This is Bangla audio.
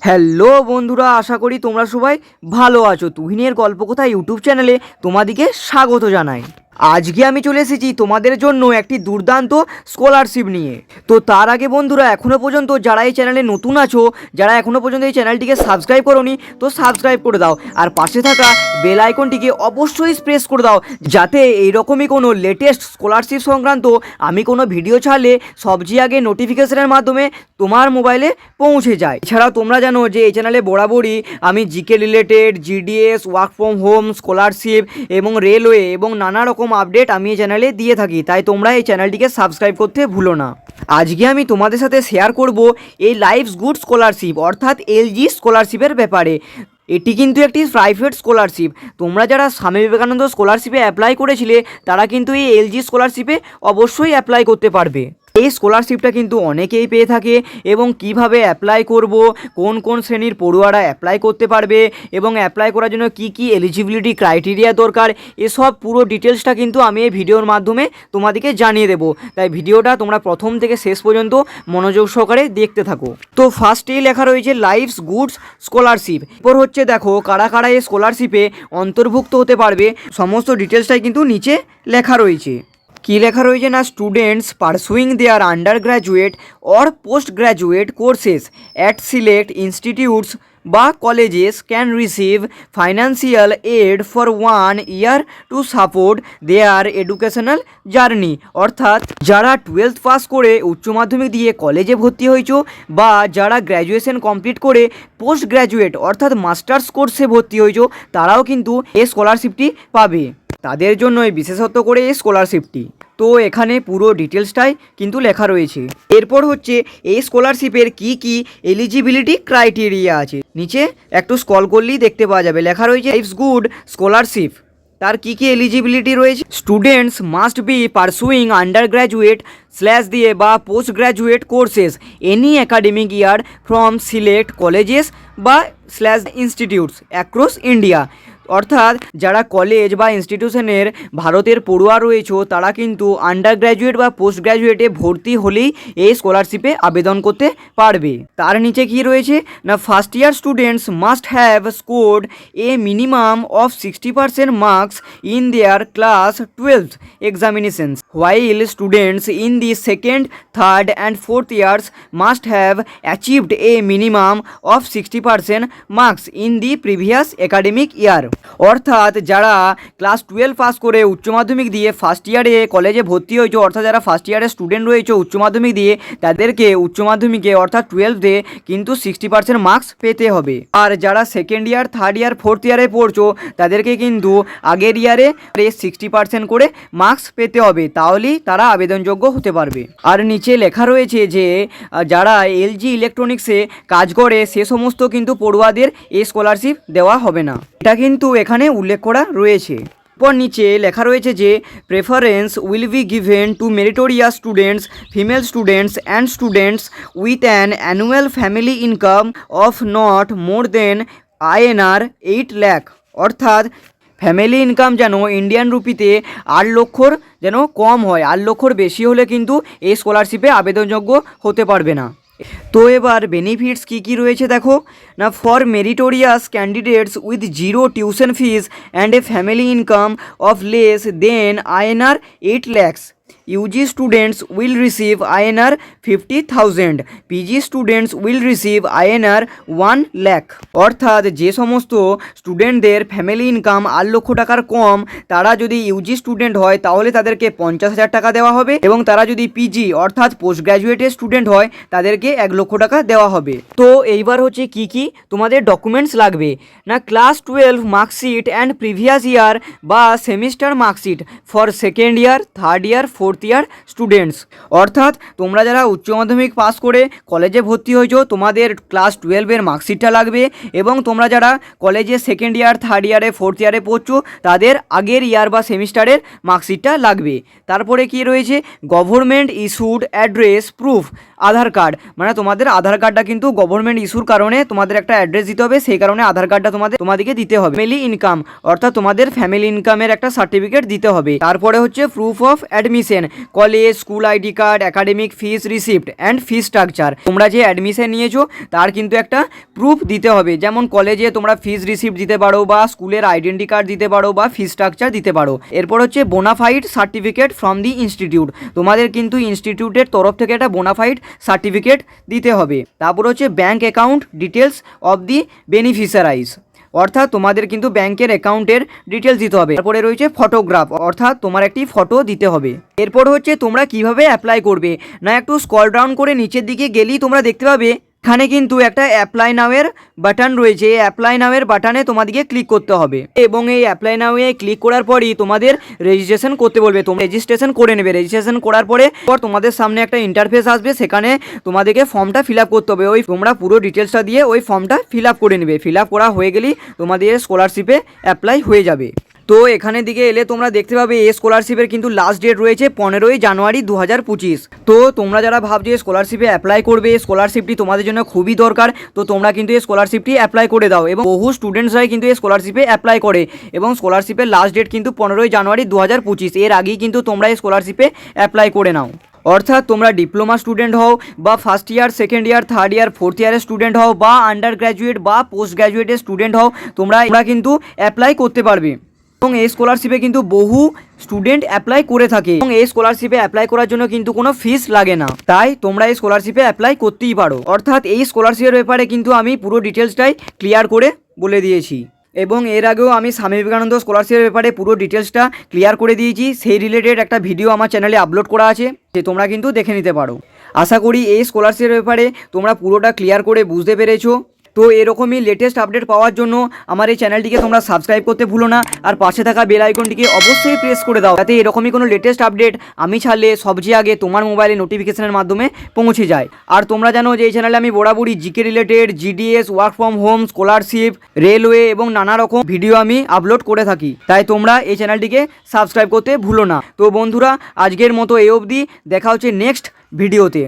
হ্যালো বন্ধুরা, আশা করি তোমরা সবাই ভালো আছো। তুহিনের গল্পকথা ইউটিউব চ্যানেলে তোমাদেরকে স্বাগত জানাই। আজকে আমি চলে এসেছি তোমাদের জন্য একটি দুর্দান্ত স্কলারশিপ নিয়ে। তো তার আগে বন্ধুরা, এখনও পর্যন্ত যারা এই চ্যানেলে নতুন আছো, যারা এখনও পর্যন্ত এই চ্যানেলটিকে সাবস্ক্রাইব করোনি, তো সাবস্ক্রাইব করে দাও। আর পাশে থাকা বেল আইকনটিকে অবশ্যই প্রেস করে দাও, যাতে এইরকমই কোনো লেটেস্ট স্কলারশিপ সংক্রান্ত আমি কোনো ভিডিও ছাড়লে সবচেয়ে আগে নোটিফিকেশনের মাধ্যমে তোমার মোবাইলে পৌঁছে যায়। এছাড়াও তোমরা জানো যে এই চ্যানেলে বরাবরই আমি GK related, GDS, work from home, scholarship এবং রেলওয়ে এবং নানা রকম আপডেট আমি এই চ্যানেলে দিয়ে থাকি। তাই তোমরা এই চ্যানেলটিকে সাবস্ক্রাইব করতে ভুলো না। আজকে আমি তোমাদের সাথে শেয়ার করব এই লাইফস গুড স্কলারশিপ অর্থাৎ এলজি স্কলারশিপের ব্যাপারে। এটি কিন্তু একটি প্রাইভেট স্কলারশিপ। তোমরা যারা স্বামী বিবেকানন্দ স্কলারশিপে অ্যাপ্লাই করেছিলে তারা কিন্তু এই এলজি স্কলারশিপে অবশ্যই অ্যাপ্লাই করতে পারবে। এই স্কলারশিপটা কিন্তু অনেকেই পেয়ে থাকে এবং কিভাবে অ্যাপ্লাই করব, কোন কোন শ্রেণীর পড়ুয়ারা অ্যাপ্লাই করতে পারবে এবং অ্যাপ্লাই করার জন্য কি কি এলিজিবিলিটি ক্রাইটেরিয়া দরকার, এসব পুরো ডিটেলসটা কিন্তু আমি এই ভিডিওর মাধ্যমে তোমাদেরকে জানিয়ে দেবো। তাই ভিডিওটা তোমরা প্রথম থেকে শেষ পর্যন্ত মনোযোগ সহকারে দেখতে থাকো। তো ফার্স্টেই লেখা রয়েছে লাইফস গুডস স্কলারশিপ। এরপর হচ্ছে দেখো কারা কারা এই স্কলারশিপে অন্তর্ভুক্ত হতে পারবে, সমস্ত ডিটেলসটাই কিন্তু নিচে লেখা রয়েছে। কি লেখা রয়েছে না, students pursuing their under graduate or post graduate courses at select institutes বা colleges can receive financial aid for 1 year to support their educational journey. অর্থাৎ যারা 12th পাস করে উচ্চ মাধ্যমিক দিয়ে কলেজে ভর্তি হয়েছো বা যারা গ্র্যাজুয়েশন কমপ্লিট করে পোস্ট গ্র্যাজুয়েট অর্থাৎ মাস্টার্স কোর্সে ভর্তি হয়েছো, তারাও কিন্তু এই স্কলারশিপটি পাবে। তাদের জন্যই বিশেষত করে এই স্কলারশিপটি। তো এখানে পুরো ডিটেলসটাই কিন্তু লেখা রয়েছে। এরপর হচ্ছে এই স্কলারশিপের কি কি এলিজিবিলিটি ক্রাইটেরিয়া আছে, নিচে একটু স্ক্রল করলেই দেখতে পাওয়া যাবে। লেখা রয়েছে লাইফস গুড স্কলারশিপ, তার কি কি এলিজিবিলিটি রয়েছে। Students must be pursuing under graduate slash দিয়ে বা post graduate courses any academic year from select colleges বা স্ল্যাশ ইনস্টিটিউটস অ্যাক্রস ইন্ডিয়া। অর্থাৎ যারা কলেজ বা ইনস্টিটিউশনের ভারতের পড়ুয়া রয়েছে তারা কিন্তু আন্ডার গ্র্যাজুয়েট বা পোস্ট গ্র্যাজুয়েটে ভর্তি হলেই এই স্কলারশিপে আবেদন করতে পারবে। তার নিচে কি রয়েছে না, first year students must have scored A minimum of 60% marks in their class 12th examinations, while students in the second, third and fourth years must have achieved a minimum of 60% marks in the previous academic year। অর্থাৎ যারা ক্লাস 12 পাস করে উচ্চ মাধ্যমিক দিয়ে ফার্স্ট ইয়ারে কলেজে ভর্তি হয়েছে, অর্থাৎ যারা ফার্স্ট ইয়ারের স্টুডেন্ট রয়েছে উচ্চ মাধ্যমিক দিয়ে, তাদেরকে উচ্চ মাধ্যমিকে অর্থাৎ 12তে কিন্তু 60% মার্কস পেতে হবে। আর যারা second year, third year, fourth ইয়ারে পড়ছো তাদেরকে কিন্তু আগের ইয়ারে 60% করে মার্কস পেতে হবে, তাহলেই তারা আবেদনযোগ্য হতে পারবে। আর নিচে লেখা রয়েছে যে যারা এলজি ইলেকট্রনিক্সে কাজ করে সে সমস্ত কিন্তু পড়ুয়াদের এই স্কলারশিপ দেওয়া হবে না, এটা কিন্তু এখানে উল্লেখ করা রয়েছে। পর নিচে লেখা রয়েছে যে preference will be given to meritorious students, female students and students with an annual family income of not more than INR 8 lakh. অর্থাৎ ফ্যামিলি ইনকাম যেন ইন্ডিয়ান রুপিতে 8 লক্ষর যেন কম হয়, 8 লক্ষর বেশি হলে কিন্তু এই স্কলারশিপে আবেদনযোগ্য হতে পারবে না। তো এবার বেনিফিটস কি কি রয়েছে দেখো না, for meritorious candidates with zero tuition fees and a family income of less than INR 8 lakhs, UG students will receive INR 50,000, PG students will receive INR 1 lakh। অর্থাৎ যে সমস্ত স্টুডেন্টদের ফ্যামিলি ইনকাম 8 লক্ষ টাকার কম, তারা যদি ইউজি স্টুডেন্ট হয় তাহলে তাদেরকে 50,000 টাকা দেওয়া হবে, এবং তারা যদি পিজি অর্থাৎ পোস্ট গ্র্যাজুয়েটের স্টুডেন্ট হয় তাদেরকে 1 লক্ষ টাকা দেওয়া হবে। তো এইবার হচ্ছে কি কি তোমাদের ডকুমেন্টস লাগবে না, class 12 marksheet and previous year বা semester marksheet for second year, third year, fourth year students. অর্থাৎ তোমরা যারা উচ্চ মাধ্যমিক পাস করে কলেজে ভর্তি হয়েছো তোমাদের ক্লাস 12-এর মার্কশিটটা লাগবে, এবং তোমরা যারা কলেজে সেকেন্ড ইয়ার, থার্ড ইয়ারে, ফোর্থ ইয়ারে পড়ছো তাদের আগের ইয়ার বা সেমিস্টারের মার্কশিটটা লাগবে। তারপরে কি রয়েছে, গভর্নমেন্ট ইস্যুড অ্যাড্রেস প্রুফ, আধার কার্ড, মানে তোমাদের আধার কার্ডটা কিন্তু গভর্নমেন্ট ইস্যুর কারণে তোমাদের একটা অ্যাড্রেস দিতে হবে, সেই কারণে আধার কার্ডটা তোমাদেরকে দিতে হবে। ফ্যামিলি ইনকাম অর্থাৎ তোমাদের ফ্যামিলি ইনকামের একটা সার্টিফিকেট দিতে হবে। তারপরে হচ্ছে proof of admission, admission, college, school ID card, academic fees receipt and fee structure. তোমরা যে অ্যাডমিশন নিয়েছো তার কিন্তু একটা প্রুফ দিতে হবে, যেমন কলেজে তোমরা ফিস রিসিপ্ট দিতে পারো বা স্কুলের আইডেন্টি কার্ড দিতে পারো বা ফি স্ট্রাকচার দিতে পারো। এরপর হচ্ছে bona fide certificate from the institute, তোমাদের কিন্তু ইনস্টিটিউটের তরফ থেকে একটা বোনাফাইড সার্টিফিকেট দিতে হবে। তারপর হচ্ছে bank account details of the beneficiaries, অর্থাৎ তোমাদের কিন্তু ব্যাংকের অ্যাকাউন্টের ডিটেলস দিতে হবে। তারপরে রয়েছে ফটোগ্রাফ, অর্থাৎ তোমার একটি ফটো দিতে হবে। এরপর হচ্ছে তোমরা কিভাবে অ্যাপ্লাই করবে, না একটু স্ক্রল ডাউন করে নিচের দিকে গেলেই তোমরা দেখতে পাবে এখানে কিন্তু একটা অ্যাপ্লাই নাওয়ের বাটন রয়েছে। এই অ্যাপ্লাই নাওয়ের বাটনে তোমাদেরকে ক্লিক করতে হবে এবং এই অ্যাপ্লাই নাওয়ে ক্লিক করার পরই তোমাদের রেজিস্ট্রেশন করতে বলবে। তোমরা রেজিস্ট্রেশন করে নেবে। রেজিস্ট্রেশন করার পরে তোমাদের সামনে একটা ইন্টারফেস আসবে, সেখানে তোমাদেরকে ফর্মটা ফিল আপ করতে হবে। ওই তোমরা পুরো ডিটেলসটা দিয়ে ওই ফর্মটা ফিল আপ করে নেবে। ফিল আপ করা হয়ে গেলেই তোমাদের স্কলারশিপে অ্যাপ্লাই হয়ে যাবে। তো এখানে দিকে এলে তোমরা দেখতে পাবে এই স্কলারশিপের কিন্তু লাস্ট ডেট রয়েছে 15ই জানুয়ারি 2025। তো তোমরা যারা ভাবছো স্কলারশিপে অ্যাপ্লাই করবে, স্কলারশিপটি তোমাদের জন্য খুবই দরকার, তো তোমরা কিন্তু এই স্কলারশিপটি অ্যাপ্লাই করে দাও। এবং বহু স্টুডেন্টসরাই কিন্তু এই স্কলারশিপে অ্যাপ্লাই করে এবং স্কলারশিপের লাস্ট ডেট কিন্তু 15ই জানুয়ারি 2025। এর আগেই কিন্তু তোমরা এই স্কলারশিপে অ্যাপ্লাই করে নাও। অর্থাৎ তোমরা ডিপ্লোমা স্টুডেন্ট হও বা first year, second year, third year, fourth ইয়ারের স্টুডেন্ট হও বা আন্ডার গ্র্যাজুয়েট বা পোস্ট গ্র্যাজুয়েটের স্টুডেন্ট হও, তোমরা কিন্তু অ্যাপ্লাই করতে পারবে। এবং এই স্কলারশিপে কিন্তু বহু স্টুডেন্ট অ্যাপ্লাই করে থাকে এবং এই স্কলারশিপে অ্যাপ্লাই করার জন্য কিন্তু কোনো ফিস লাগে না, তাই তোমরা এই স্কলারশিপে অ্যাপ্লাই করতেই পারো। অর্থাৎ এই স্কলারশিপের ব্যাপারে কিন্তু আমি পুরো ডিটেলসটাই ক্লিয়ার করে বলে দিয়েছি এবং এর আগেও আমি স্বামী বিবেকানন্দ স্কলারশিপের ব্যাপারে পুরো ডিটেলসটা ক্লিয়ার করে দিয়েছি। সেই রিলেটেড একটা ভিডিও আমার চ্যানেলে আপলোড করা আছে, যে তোমরা কিন্তু দেখে নিতে পারো। আশা করি এই স্কলারশিপের ব্যাপারে তোমরা পুরোটা ক্লিয়ার করে বুঝতে পেরেছো। তো এরকমই লেটেস্ট আপডেট পাওয়ার জন্য আমার এই চ্যানেলটিকে তোমরা সাবস্ক্রাইব করতে ভুলো না, আর পাশে থাকা বেল আইকনটিকে অবশ্যই প্রেস করে দাও, যাতে এরকমই কোনো লেটেস্ট আপডেট আমি ছাড়লে সবচেয়ে আগে তোমার মোবাইলে নোটিফিকেশনের মাধ্যমে পৌঁছে যায়। আর তোমরা জানো যে এই চ্যানেলে আমি বরাবরই GK related, GDS, work from home, scholarship, railway এবং নানা রকম ভিডিও আমি আপলোড করে থাকি, তাই তোমরা এই চ্যানেলটিকে সাবস্ক্রাইব করতে ভুলো না। তো বন্ধুরা, আজকের মতো এই অবধি, দেখা হচ্ছে নেক্সট ভিডিওতে।